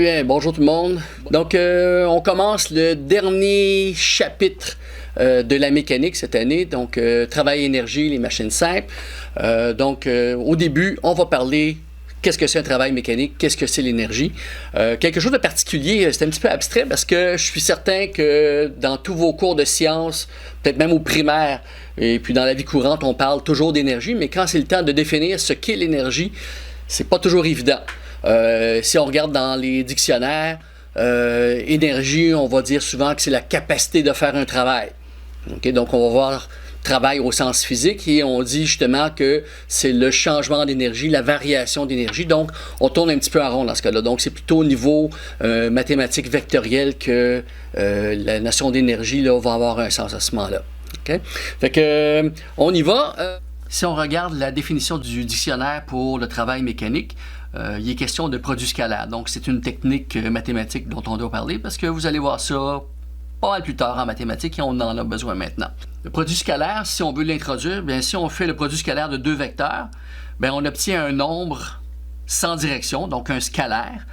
Salut, bonjour tout le monde. Donc, on commence le dernier chapitre de la mécanique cette année. Donc, travail énergie, les machines simples. Au début, on va parler qu'est-ce que c'est un travail mécanique, qu'est-ce que c'est l'énergie. Quelque chose de particulier, c'est un petit peu abstrait parce que je suis certain que dans tous vos cours de sciences, peut-être même au primaire, et puis dans la vie courante, on parle toujours d'énergie, mais quand c'est le temps de définir ce qu'est l'énergie, c'est pas toujours évident. Si on regarde dans les dictionnaires, énergie, on va dire souvent que c'est la capacité de faire un travail. Okay? Donc, on va voir travail au sens physique et on dit justement que c'est le changement d'énergie, la variation d'énergie. Donc, on tourne un petit peu en rond dans ce cas-là. Donc, c'est plutôt au niveau mathématique vectoriel que la notion d'énergie là, va avoir un sens à ce moment-là. Okay? Fait que, on y va. Si on regarde la définition du dictionnaire pour le travail mécanique, il est question de produit scalaire. Donc, c'est une technique mathématique dont on doit parler parce que vous allez voir ça pas mal plus tard en mathématiques et on en a besoin maintenant. Le produit scalaire, si on veut l'introduire, bien, si on fait le produit scalaire de deux vecteurs, bien, on obtient un nombre sans direction, donc un scalaire,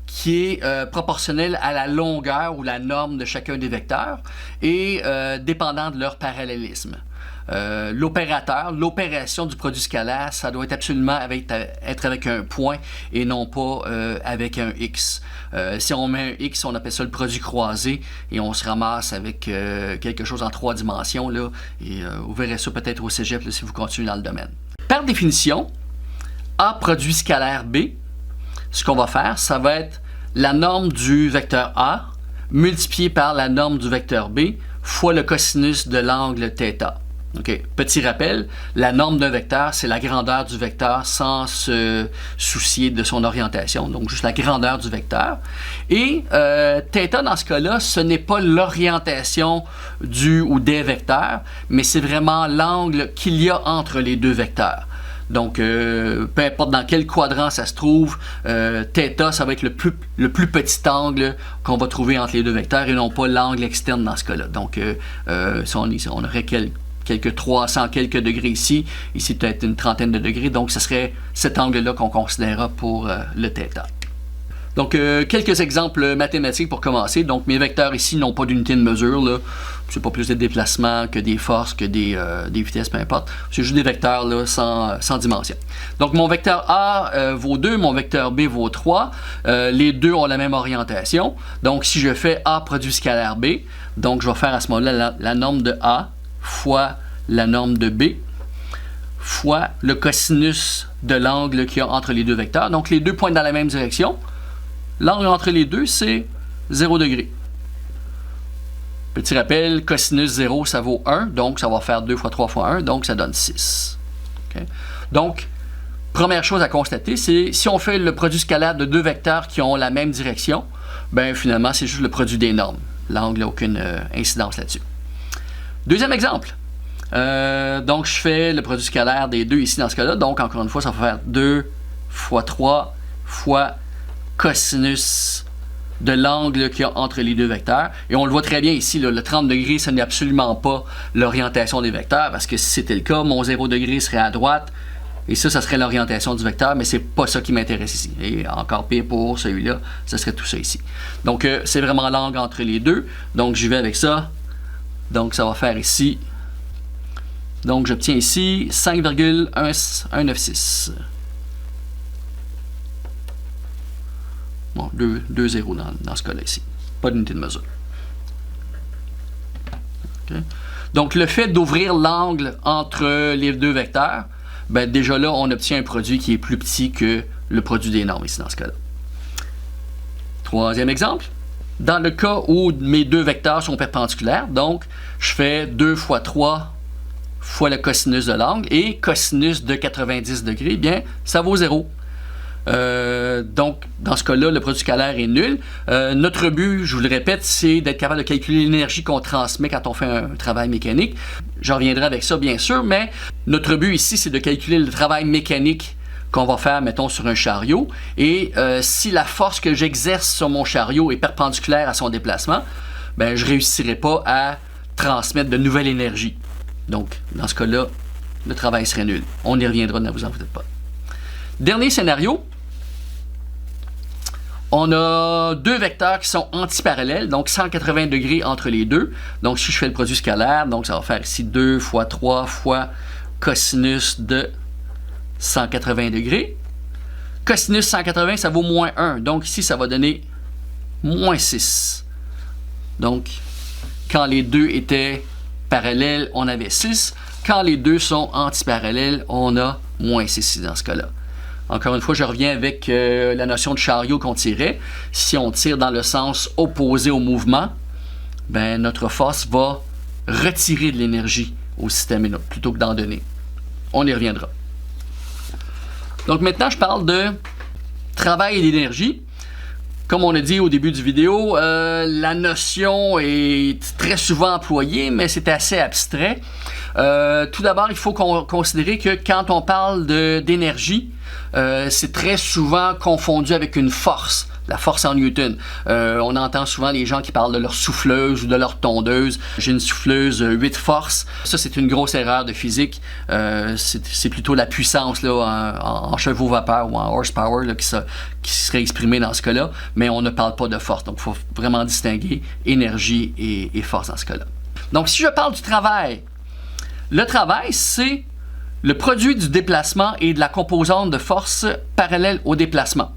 qui est proportionnel à la longueur ou la norme de chacun des vecteurs et dépendant de leur parallélisme. L'opération du produit scalaire, ça doit être absolument être avec un point et non pas avec un X. Si on met un X, on appelle ça le produit croisé et on se ramasse avec quelque chose en 3 dimensions. Là, et vous verrez ça peut-être au cégep là, si vous continuez dans le domaine. Par définition, A produit scalaire B, ce qu'on va faire, ça va être la norme du vecteur A multipliée par la norme du vecteur B fois le cosinus de l'angle θ. Okay. Petit rappel, la norme d'un vecteur, c'est la grandeur du vecteur sans se soucier de son orientation, donc juste la grandeur du vecteur. Et θ, dans ce cas-là, ce n'est pas l'orientation du ou des vecteurs, mais c'est vraiment l'angle qu'il y a entre les deux vecteurs. Donc, peu importe dans quel quadrant ça se trouve, θ, ça va être le plus petit angle qu'on va trouver entre les deux vecteurs et non pas l'angle externe dans ce cas-là. Donc, si on aurait quelques 300 quelques degrés ici peut-être une trentaine de degrés, donc ce serait cet angle-là qu'on considérera pour le θ. Donc, quelques exemples mathématiques pour commencer. Donc, mes vecteurs ici n'ont pas d'unité de mesure, là. C'est pas plus des déplacements que des forces, que des vitesses, peu importe. C'est juste des vecteurs là, sans dimension. Donc, mon vecteur A vaut 2, mon vecteur B vaut 3. Les deux ont la même orientation. Donc, si je fais A produit scalaire B, donc je vais faire à ce moment-là la norme de A fois la norme de B fois le cosinus de l'angle qu'il y a entre les deux vecteurs. Donc, les deux pointent dans la même direction. L'angle entre les deux, c'est 0 degré. Petit rappel, cosinus 0, ça vaut 1, donc ça va faire 2 fois 3 fois 1, donc ça donne 6. Okay? Donc, première chose à constater, c'est si on fait le produit scalaire de deux vecteurs qui ont la même direction, ben finalement, c'est juste le produit des normes. L'angle n'a aucune incidence là-dessus. Deuxième exemple. Donc, je fais le produit scalaire des deux ici dans ce cas-là. Donc, encore une fois, ça va faire 2 fois 3 fois cosinus de l'angle qu'il y a entre les deux vecteurs. Et on le voit très bien ici, là, le 30 degrés, ce n'est absolument pas l'orientation des vecteurs, parce que si c'était le cas, mon 0 degré serait à droite, et ça serait l'orientation du vecteur, mais c'est pas ça qui m'intéresse ici. Et encore pire pour celui-là, ce serait tout ça ici. Donc, c'est vraiment l'angle entre les deux. Donc, j'y vais avec ça. Donc, ça va faire ici. Donc, j'obtiens ici 5,196. Bon, 2 zéros dans ce cas-là ici. Pas d'unité de mesure. Okay. Donc, le fait d'ouvrir l'angle entre les deux vecteurs, ben, déjà là, on obtient un produit qui est plus petit que le produit des normes ici dans ce cas-là. Troisième exemple. Dans le cas où mes deux vecteurs sont perpendiculaires, donc je fais 2 fois 3 fois le cosinus de l'angle et cosinus de 90 degrés, bien, ça vaut 0. Donc, dans ce cas-là, le produit scalaire est nul. Notre but, je vous le répète, c'est d'être capable de calculer l'énergie qu'on transmet quand on fait un travail mécanique. Je reviendrai avec ça, bien sûr, mais notre but ici, c'est de calculer le travail mécanique qu'on va faire, mettons, sur un chariot. Et si la force que j'exerce sur mon chariot est perpendiculaire à son déplacement, ben, je ne réussirai pas à transmettre de nouvelle énergie. Donc, dans ce cas-là, le travail serait nul. On y reviendra, ne vous en faites pas. Dernier scénario. On a deux vecteurs qui sont antiparallèles, donc 180 degrés entre les deux. Donc si je fais le produit scalaire, donc ça va faire ici 2 fois 3 fois cosinus de 180 degrés. Cosinus 180, ça vaut moins 1. Donc ici, ça va donner moins 6. Donc, quand les deux étaient parallèles, on avait 6. Quand les deux sont antiparallèles, on a moins 6 dans ce cas-là. Encore une fois, je reviens avec la notion de chariot qu'on tirait. Si on tire dans le sens opposé au mouvement, ben, notre force va retirer de l'énergie au système plutôt que d'en donner. On y reviendra. Donc maintenant, je parle de travail et d'énergie. Comme on a dit au début du vidéo, la notion est très souvent employée, mais c'est assez abstrait. Tout d'abord, il faut considérer que quand on parle d'énergie, c'est très souvent confondu avec une force, la force en Newton. On entend souvent les gens qui parlent de leur souffleuse ou de leur tondeuse. J'ai une souffleuse 8 forces. Ça, c'est une grosse erreur de physique. C'est plutôt la puissance là, en chevaux-vapeur ou en horsepower là, qui serait exprimée dans ce cas-là, mais on ne parle pas de force. Donc, il faut vraiment distinguer énergie et force dans ce cas-là. Donc, si je parle du travail, le travail, c'est le produit du déplacement et de la composante de force parallèle au déplacement.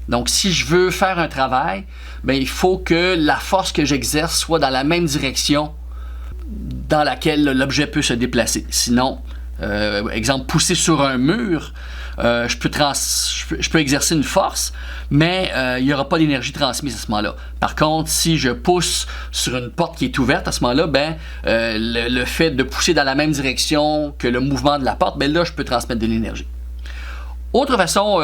Donc, si je veux faire un travail, bien, il faut que la force que j'exerce soit dans la même direction dans laquelle l'objet peut se déplacer. Sinon, exemple, pousser sur un mur, je peux exercer une force, mais il n'y aura pas d'énergie transmise à ce moment-là. Par contre, si je pousse sur une porte qui est ouverte, à ce moment-là, ben, le fait de pousser dans la même direction que le mouvement de la porte, ben, là, je peux transmettre de l'énergie. Autre façon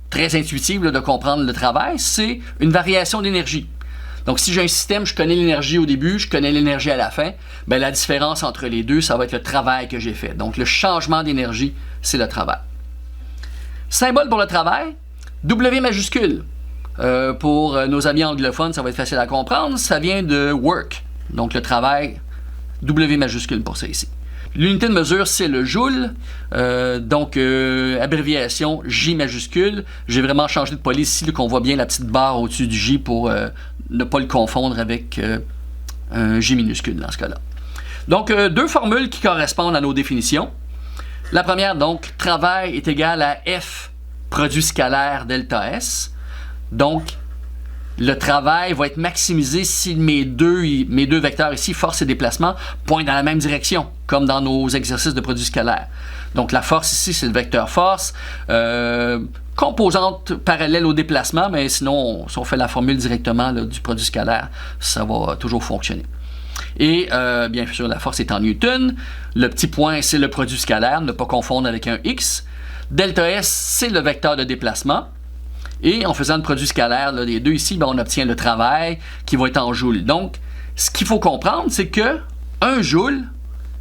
très intuitive là, de comprendre le travail, c'est une variation d'énergie. Donc, si j'ai un système, je connais l'énergie au début, je connais l'énergie à la fin, ben, la différence entre les deux, ça va être le travail que j'ai fait. Donc, le changement d'énergie, c'est le travail. Symbole pour le travail, W majuscule. Pour nos amis anglophones, ça va être facile à comprendre. Ça vient de work. Donc, le travail, W majuscule pour ça ici. L'unité de mesure, c'est le joule. Donc, abréviation J majuscule. J'ai vraiment changé de police ici, qu'on voit bien la petite barre au-dessus du J pour ne pas le confondre avec un J minuscule dans ce cas-là. Donc, deux formules qui correspondent à nos définitions. La première, donc, travail est égal à F produit scalaire delta S. Donc, le travail va être maximisé si mes deux vecteurs ici, force et déplacement, pointent dans la même direction, comme dans nos exercices de produit scalaire. Donc, la force ici, c'est le vecteur force. Composante parallèle au déplacement, mais sinon, si on fait la formule directement là, du produit scalaire, ça va toujours fonctionner. Et bien sûr, la force est en Newton. Le petit point, c'est le produit scalaire, ne pas confondre avec un X. Delta S, c'est le vecteur de déplacement. Et en faisant le produit scalaire là, des deux ici, ben, on obtient le travail qui va être en joule. Donc, ce qu'il faut comprendre, c'est que 1 joule,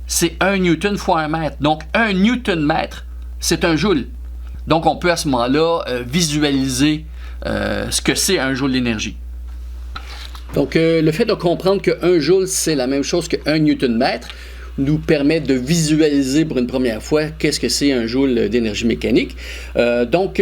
c'est 1 Newton fois 1 mètre. Donc, 1 Newton mètre, c'est 1 joule. Donc, on peut à ce moment-là visualiser ce que c'est 1 joule d'énergie. Donc, le fait de comprendre que 1 joule, c'est la même chose que 1 Newton mètre, nous permet de visualiser pour une première fois qu'est-ce que c'est un joule d'énergie mécanique. Donc,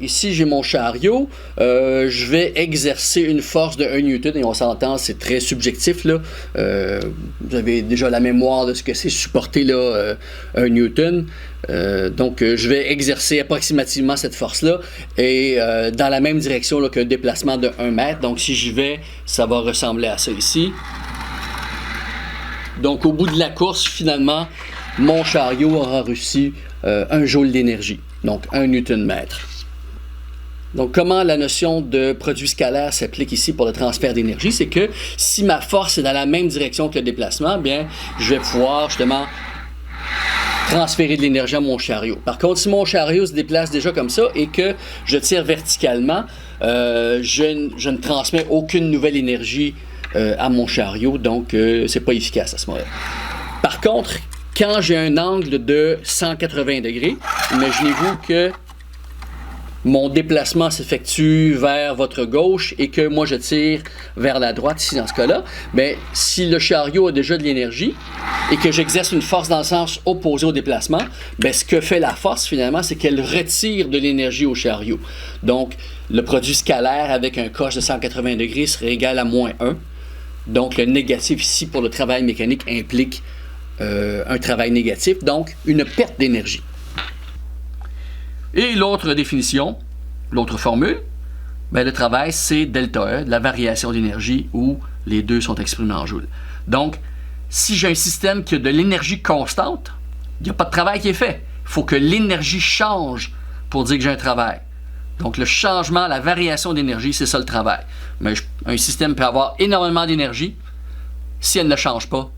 ici, j'ai mon chariot. Je vais exercer une force de 1 Newton, et on s'entend, c'est très subjectif, là. Vous avez déjà la mémoire de ce que c'est supporter là, 1 Newton. Donc, je vais exercer approximativement cette force-là et dans la même direction qu'un déplacement de 1 mètre. Donc, si j'y vais, ça va ressembler à ça ici. Donc, au bout de la course, finalement, mon chariot aura reçu 1 joule d'énergie, donc 1 Newton mètre. Donc, comment la notion de produit scalaire s'applique ici pour le transfert d'énergie? C'est que si ma force est dans la même direction que le déplacement, bien, je vais pouvoir justement transférer de l'énergie à mon chariot. Par contre, si mon chariot se déplace déjà comme ça et que je tire verticalement, je ne transmets aucune nouvelle énergie à mon chariot, donc c'est pas efficace à ce moment-là. Par contre, quand j'ai un angle de 180 degrés, imaginez-vous que mon déplacement s'effectue vers votre gauche et que moi je tire vers la droite, ici dans ce cas-là, bien, si le chariot a déjà de l'énergie et que j'exerce une force dans le sens opposé au déplacement, bien, ce que fait la force finalement, c'est qu'elle retire de l'énergie au chariot. Donc, le produit scalaire avec un coche de 180 degrés serait égal à moins 1. Donc, le négatif ici pour le travail mécanique implique un travail négatif, donc une perte d'énergie. Et l'autre définition, l'autre formule, bien, le travail, c'est delta E, la variation d'énergie, où les deux sont exprimés en joules. Donc, si j'ai un système qui a de l'énergie constante, il n'y a pas de travail qui est fait. Il faut que l'énergie change pour dire que j'ai un travail. Donc, le changement, la variation d'énergie, c'est ça le travail. Mais un système peut avoir énormément d'énergie. Si elle ne change pas,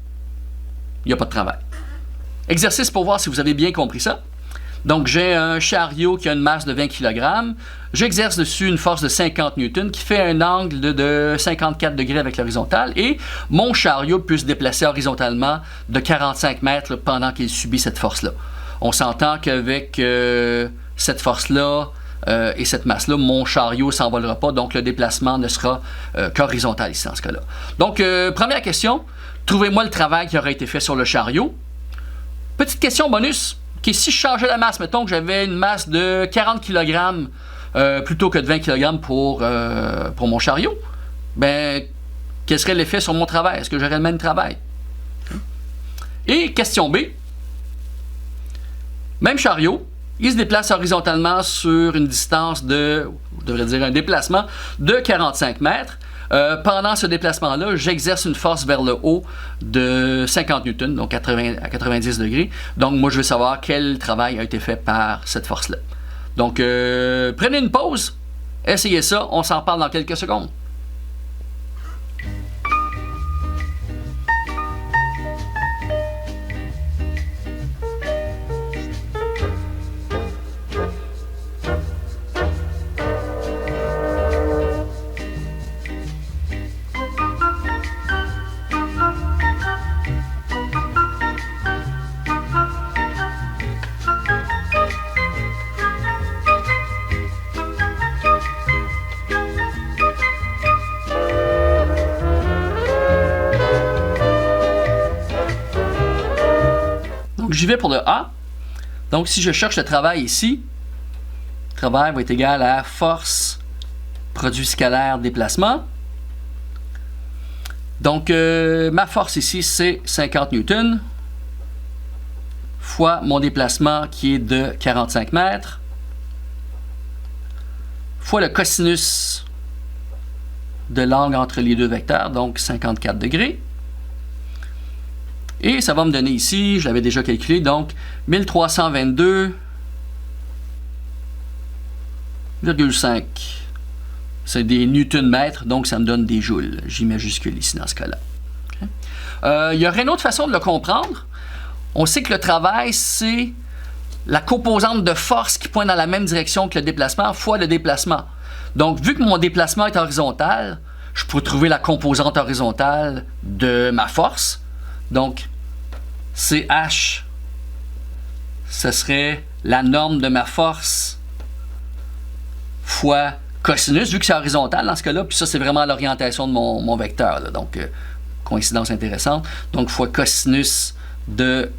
il n'y a pas de travail. Exercice pour voir si vous avez bien compris ça. Donc, j'ai un chariot qui a une masse de 20 kg. J'exerce dessus une force de 50 N qui fait un angle de 54 degrés avec l'horizontale. Et mon chariot peut se déplacer horizontalement de 45 mètres pendant qu'il subit cette force-là. On s'entend qu'avec cette force-là et cette masse-là, mon chariot ne s'envolera pas. Donc, le déplacement ne sera qu'horizontal ici dans ce cas-là. Donc, première question. Trouvez-moi le travail qui aurait été fait sur le chariot. Petite question bonus. Okay, si je changeais la masse, mettons que j'avais une masse de 40 kg plutôt que de 20 kg pour mon chariot, ben, quel serait l'effet sur mon travail? Est-ce que j'aurais le même travail? Et question B. Même chariot, il se déplace horizontalement sur une distance de, je devrais dire un déplacement de 45 mètres. Pendant ce déplacement-là, j'exerce une force vers le haut de 50 N, donc à 90 degrés. Donc, moi, je veux savoir quel travail a été fait par cette force-là. Donc, prenez une pause, essayez ça, on s'en parle dans quelques secondes. J'y vais pour le A. Donc, si je cherche le travail ici, le travail va être égal à force produit scalaire déplacement. Donc, ma force ici, c'est 50 N fois mon déplacement qui est de 45 mètres fois le cosinus de l'angle entre les deux vecteurs, donc 54 degrés. Et ça va me donner ici, je l'avais déjà calculé, donc 1322,5. C'est des newton-mètres, donc ça me donne des joules. J majuscule ici dans ce cas-là. Okay. Il y aurait une autre façon de le comprendre. On sait que le travail, c'est la composante de force qui pointe dans la même direction que le déplacement fois le déplacement. Donc, vu que mon déplacement est horizontal, je peux trouver la composante horizontale de ma force. Donc, CH, ce serait la norme de ma force fois cosinus, vu que c'est horizontal dans ce cas-là, puis ça, c'est vraiment l'orientation de mon vecteur. Là. Donc, coïncidence intéressante. Donc, fois cosinus de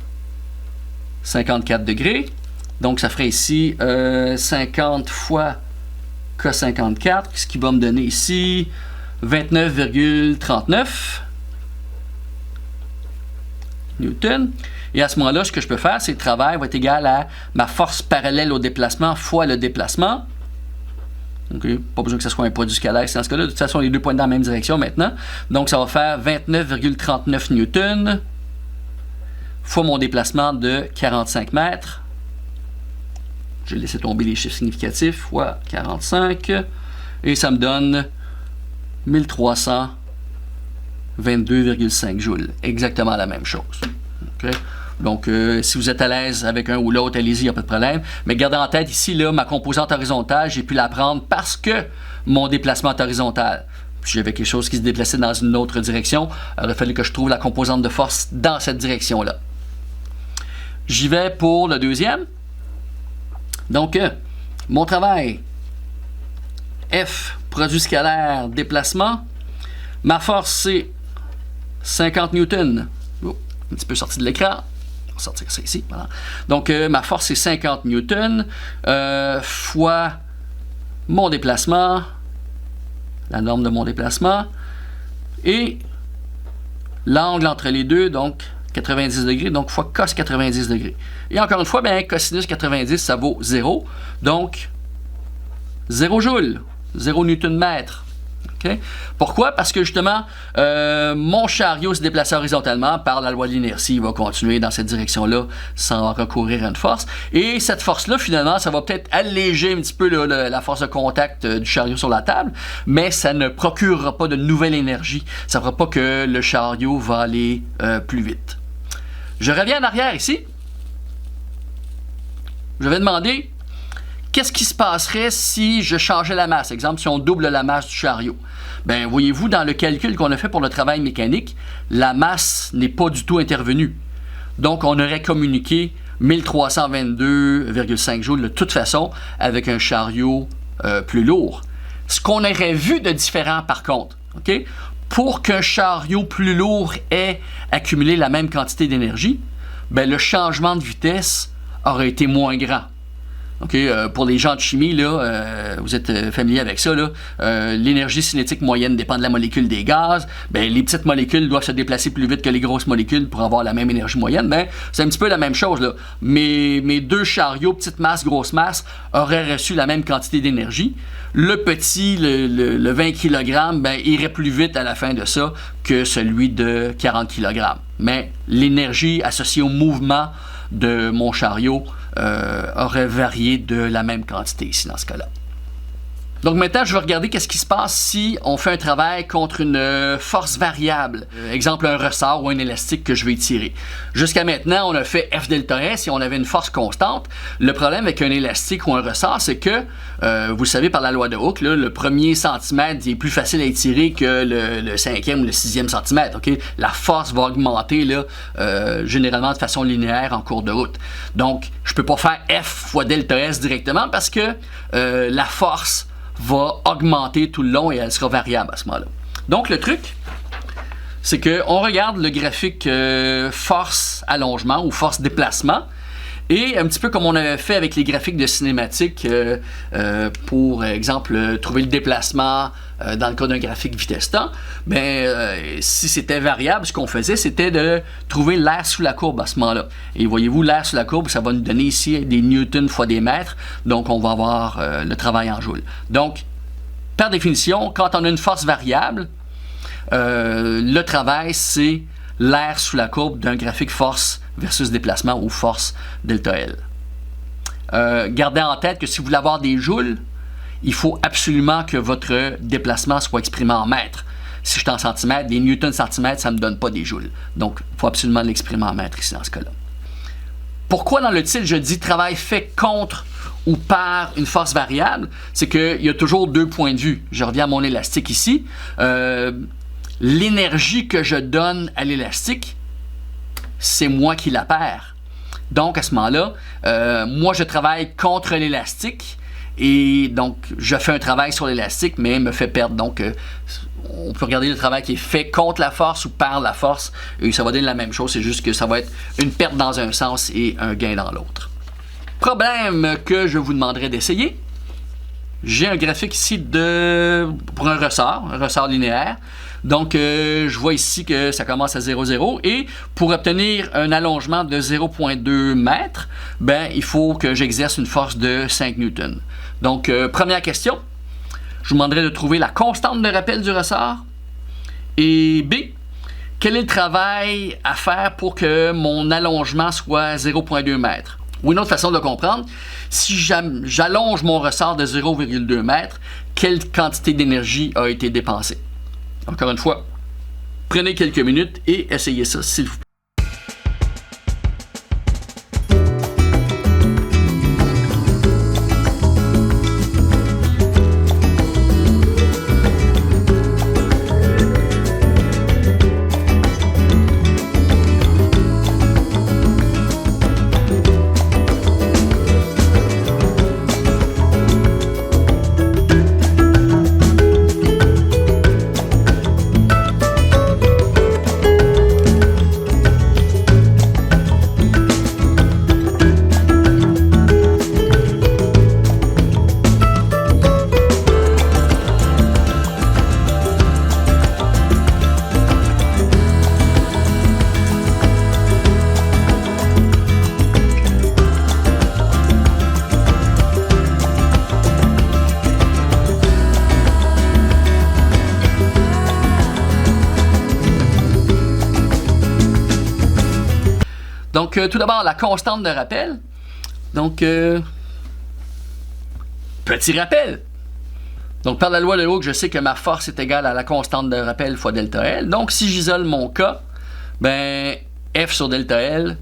54 degrés. Donc, ça ferait ici 50 fois cos 54, ce qui va me donner ici 29,39 Newton. Et à ce moment-là, ce que je peux faire, c'est que le travail va être égal à ma force parallèle au déplacement fois le déplacement. Okay. Pas besoin que ce soit un produit scalaire, c'est dans ce cas-là. De toute façon, les deux pointent dans la même direction maintenant. Donc, ça va faire 29,39 Newton fois mon déplacement de 45 mètres. Je vais laisser tomber les chiffres significatifs fois 45. Et ça me donne 1322,5 joules. Exactement la même chose. Okay. Donc, si vous êtes à l'aise avec un ou l'autre, allez-y, il n'y a pas de problème. Mais gardez en tête, ici, là, ma composante horizontale, j'ai pu la prendre parce que mon déplacement est horizontal. Si j'avais quelque chose qui se déplaçait dans une autre direction, il aurait fallu que je trouve la composante de force dans cette direction-là. J'y vais pour le deuxième. Donc, mon travail, F, produit scalaire, déplacement. Ma force, c'est 50 newtons. Oh, un petit peu sorti de l'écran. On va sortir ça ici. Voilà. Donc, ma force, c'est 50 newtons fois mon déplacement, la norme de mon déplacement, et l'angle entre les deux, donc 90 degrés, donc fois cos 90 degrés. Et encore une fois, ben, cosinus 90, ça vaut 0. Donc, 0 joule, 0 newton-mètre. Okay? Pourquoi? Parce que justement, mon chariot se déplace horizontalement par la loi de l'inertie. Il va continuer dans cette direction-là sans recourir à une force. Et cette force-là, finalement, ça va peut-être alléger un petit peu la force de contact du chariot sur la table, mais ça ne procurera pas de nouvelle énergie. Ça ne fera pas que le chariot va aller plus vite. Je reviens en arrière ici. Je vais demander qu'est-ce qui se passerait si je changeais la masse? Exemple, si on double la masse du chariot. Bien, voyez-vous, dans le calcul qu'on a fait pour le travail mécanique, la masse n'est pas du tout intervenue. Donc, on aurait communiqué 1322,5 joules de toute façon avec un chariot plus lourd. Ce qu'on aurait vu de différent, par contre, OK? Pour qu'un chariot plus lourd ait accumulé la même quantité d'énergie, bien, le changement de vitesse aurait été moins grand. Okay, pour les gens de chimie, là, vous êtes familier avec ça, l'énergie cinétique moyenne dépend de la molécule des gaz. Ben, les petites molécules doivent se déplacer plus vite que les grosses molécules pour avoir la même énergie moyenne. Ben, c'est un petit peu la même chose. Là. Mes deux chariots, petite masse, grosse masse, auraient reçu la même quantité d'énergie. Le petit, le 20 kg, ben, irait plus vite à la fin de ça que celui de 40 kg. Mais l'énergie associée au mouvement de mon chariot aurait varié de la même quantité ici dans ce cas-là. Donc maintenant, je vais regarder qu'est-ce qui se passe si on fait un travail contre une force variable. Exemple, un ressort ou un élastique que je vais étirer. Jusqu'à maintenant, on a fait F delta S et on avait une force constante. Le problème avec un élastique ou un ressort, c'est que, vous le savez par la loi de Hooke, là, le premier centimètre est plus facile à étirer que le cinquième ou le sixième centimètre. Okay? La force va augmenter là, généralement de façon linéaire en cours de route. Donc, je ne peux pas faire F fois delta S directement parce que la force va augmenter tout le long et elle sera variable à ce moment-là. Donc, le truc, c'est qu'on regarde le graphique force-allongement ou force-déplacement et un petit peu comme on avait fait avec les graphiques de cinématique pour exemple, trouver le déplacement dans le cas d'un graphique vitesse-temps, si c'était variable, ce qu'on faisait, c'était de trouver l'air sous la courbe à ce moment-là. Et voyez-vous, l'air sous la courbe, ça va nous donner ici des newtons fois des mètres, donc on va avoir le travail en joules. Donc, par définition, quand on a une force variable, le travail, c'est l'air sous la courbe d'un graphique force versus déplacement ou force delta L. Gardez en tête que si vous voulez avoir des joules, il faut absolument que votre déplacement soit exprimé en mètres. Si je suis en centimètres, des newtons centimètres, ça ne me donne pas des joules. Donc, il faut absolument l'exprimer en mètres ici dans ce cas-là. Pourquoi dans le titre, je dis travail fait contre ou par une force variable? C'est qu'il y a toujours deux points de vue. Je reviens à mon élastique ici. L'énergie que je donne à l'élastique, c'est moi qui la perds. Donc, à ce moment-là, moi, je travaille contre l'élastique et donc, je fais un travail sur l'élastique, mais il me fait perdre. Donc, on peut regarder le travail qui est fait contre la force ou par la force et ça va donner la même chose. C'est juste que ça va être une perte dans un sens et un gain dans l'autre. Problème que je vous demanderai d'essayer. J'ai un graphique ici pour un ressort linéaire. Donc, je vois ici que ça commence à 0,0 et pour obtenir un allongement de 0,2 mètres, il faut que j'exerce une force de 5 newtons. Donc, première question, je vous demanderai de trouver la constante de rappel du ressort et B, quel est le travail à faire pour que mon allongement soit 0,2 mètres? Ou une autre façon de le comprendre, si j'allonge mon ressort de 0,2 mètres, quelle quantité d'énergie a été dépensée? Encore une fois, prenez quelques minutes et essayez ça, s'il vous plaît. Donc, tout d'abord, la constante de rappel. Donc, petit rappel. Donc, par la loi de Hooke, je sais que ma force est égale à la constante de rappel fois delta L. Donc, si j'isole mon K, ben, F sur delta L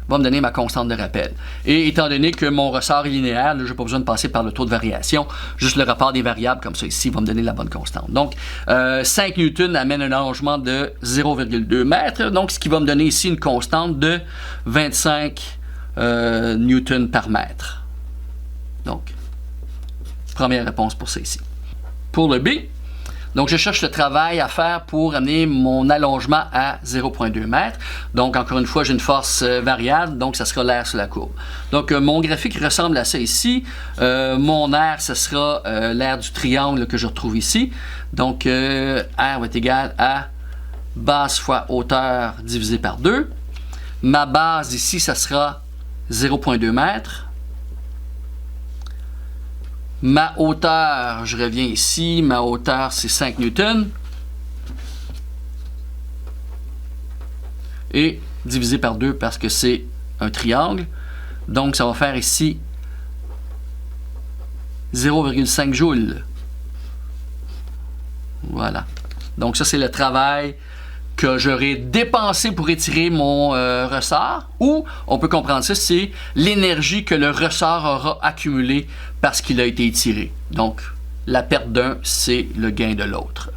va me donner ma constante de rappel. Et étant donné que mon ressort est linéaire, je n'ai pas besoin de passer par le taux de variation, juste le rapport des variables comme ça ici va me donner la bonne constante. Donc, 5 newtons amène un allongement de 0,2 mètres, donc ce qui va me donner ici une constante de 25 newtons par mètre. Donc, première réponse pour ça ici. Pour le B, donc je cherche le travail à faire pour amener mon allongement à 0,2 mètres. Donc encore une fois, j'ai une force variable, donc ça sera l'air sur la courbe. Donc mon graphique ressemble à ça ici. Mon R, ce sera l'aire du triangle que je retrouve ici. Donc R va être égal à base fois hauteur divisé par 2. Ma base ici, ça sera 0,2 mètres. Ma hauteur, je reviens ici, ma hauteur c'est 5 newtons. Et divisé par 2 parce que c'est un triangle. Donc ça va faire ici 0,5 joules. Voilà. Donc ça c'est le travail que j'aurais dépensé pour étirer mon ressort, ou on peut comprendre ça, c'est l'énergie que le ressort aura accumulée parce qu'il a été étiré. Donc, la perte d'un, c'est le gain de l'autre.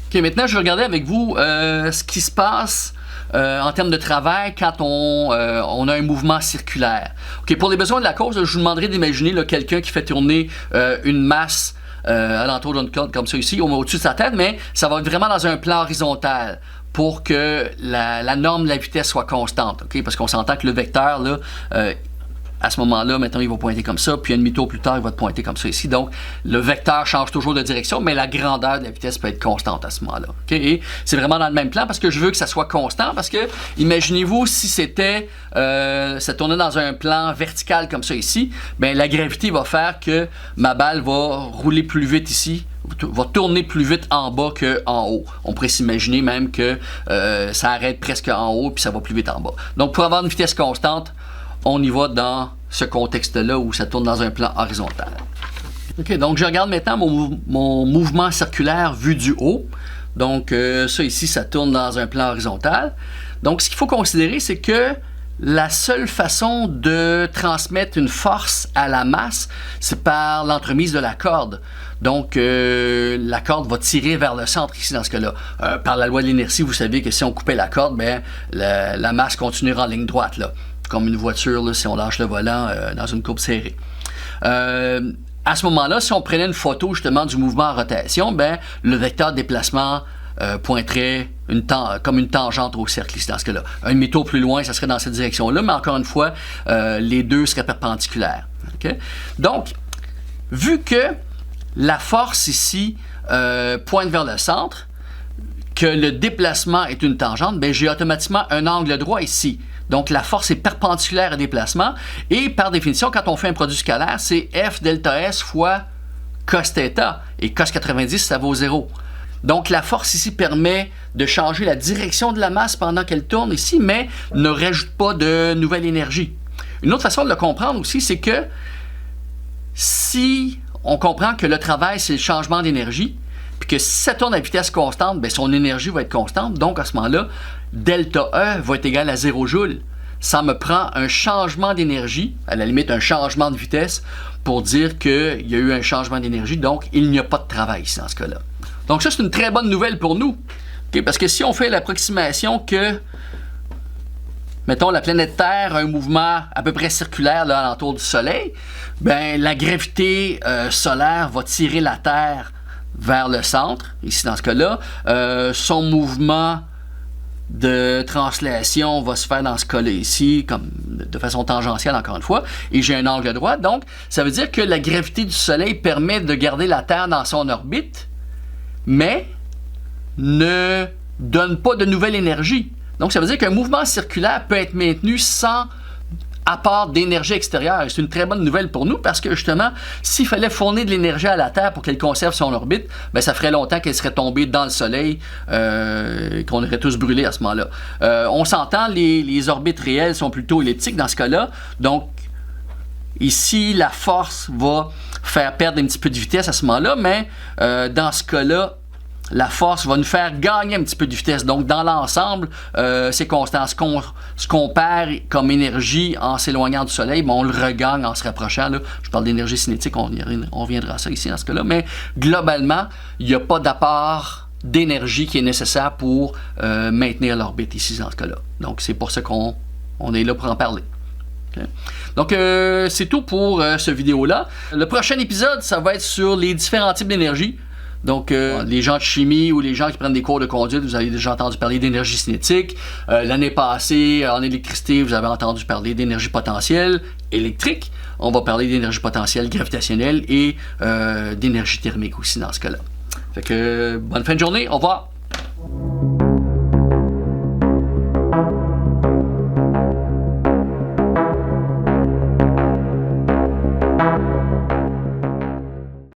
Ok, maintenant, je vais regarder avec vous ce qui se passe en termes de travail quand on a un mouvement circulaire. Ok, pour les besoins de la cause, je vous demanderai d'imaginer quelqu'un qui fait tourner une masse alentour d'une corde comme ça ici, au-dessus de sa tête, mais ça va être vraiment dans un plan horizontal pour que la norme de la vitesse soit constante, okay? Parce qu'on s'entend que le vecteur, là, à ce moment-là, maintenant, il va pointer comme ça, puis un demi-tour plus tard, il va te pointer comme ça ici. Donc, le vecteur change toujours de direction, mais la grandeur de la vitesse peut être constante à ce moment-là. Okay? Et c'est vraiment dans le même plan parce que je veux que ça soit constant, parce que, imaginez-vous, si c'était, ça tournait dans un plan vertical comme ça ici, bien, la gravité va faire que ma balle va rouler plus vite ici, va tourner plus vite en bas qu'en haut. On pourrait s'imaginer même que ça arrête presque en haut, puis ça va plus vite en bas. Donc, pour avoir une vitesse constante, on y va dans ce contexte-là où ça tourne dans un plan horizontal. OK, donc je regarde maintenant mon mouvement circulaire vu du haut. Donc ça ici, ça tourne dans un plan horizontal. Donc ce qu'il faut considérer, c'est que la seule façon de transmettre une force à la masse, c'est par l'entremise de la corde. Donc, la corde va tirer vers le centre ici dans ce cas-là. Par la loi de l'inertie, vous savez que si on coupait la corde, bien, la masse continuera en ligne droite, là. Comme une voiture, là, si on lâche le volant dans une courbe serrée. À ce moment-là, si on prenait une photo justement du mouvement en rotation, ben, le vecteur de déplacement pointerait comme une tangente au cercle ici dans ce cas-là. Un demi-tour plus loin, ça serait dans cette direction-là, mais encore une fois, les deux seraient perpendiculaires. Okay? Donc, vu que la force ici pointe vers le centre, que le déplacement est une tangente, ben, j'ai automatiquement un angle droit ici. Donc, la force est perpendiculaire au déplacement. Et par définition, quand on fait un produit scalaire, c'est F delta S fois cos θ. Et cos 90, ça vaut 0. Donc, la force ici permet de changer la direction de la masse pendant qu'elle tourne ici, mais ne rajoute pas de nouvelle énergie. Une autre façon de le comprendre aussi, c'est que si on comprend que le travail, c'est le changement d'énergie, puis que si ça tourne à vitesse constante, bien, son énergie va être constante. Donc, à ce moment-là, delta E va être égal à 0 joule. Ça me prend un changement d'énergie, à la limite un changement de vitesse, pour dire qu'il y a eu un changement d'énergie. Donc, il n'y a pas de travail ici dans ce cas-là. Donc, ça, c'est une très bonne nouvelle pour nous. Okay? Parce que si on fait l'approximation que, mettons, la planète Terre a un mouvement à peu près circulaire là, alentour du Soleil, ben, la gravité solaire va tirer la Terre vers le centre, ici dans ce cas-là. Son mouvement de translation va se faire dans ce cas-là ici, comme de façon tangentielle encore une fois, et j'ai un angle droit. Donc, ça veut dire que la gravité du Soleil permet de garder la Terre dans son orbite, mais ne donne pas de nouvelle énergie. Donc, ça veut dire qu'un mouvement circulaire peut être maintenu sans apport d'énergie extérieure. C'est une très bonne nouvelle pour nous parce que justement, s'il fallait fournir de l'énergie à la Terre pour qu'elle conserve son orbite, ben, ça ferait longtemps qu'elle serait tombée dans le Soleil, qu'on aurait tous brûlé à ce moment-là. On s'entend, les orbites réelles sont plutôt elliptiques dans ce cas-là, donc ici, la force va faire perdre un petit peu de vitesse à ce moment-là, mais dans ce cas-là, la force va nous faire gagner un petit peu de vitesse. Donc, dans l'ensemble, c'est constant. Ce qu'on perd comme énergie en s'éloignant du Soleil, ben, on le regagne en se rapprochant. Là. Je parle d'énergie cinétique, on reviendra à ça ici dans ce cas-là. Mais globalement, il n'y a pas d'apport d'énergie qui est nécessaire pour maintenir l'orbite ici dans ce cas-là. Donc, c'est pour ça qu'on est là pour en parler. Okay. Donc, c'est tout pour ce vidéo-là. Le prochain épisode, ça va être sur les différents types d'énergie. Donc, les gens de chimie ou les gens qui prennent des cours de conduite, vous avez déjà entendu parler d'énergie cinétique. L'année passée, en électricité, vous avez entendu parler d'énergie potentielle électrique. On va parler d'énergie potentielle gravitationnelle et d'énergie thermique aussi dans ce cas-là. Fait que, bonne fin de journée, au revoir!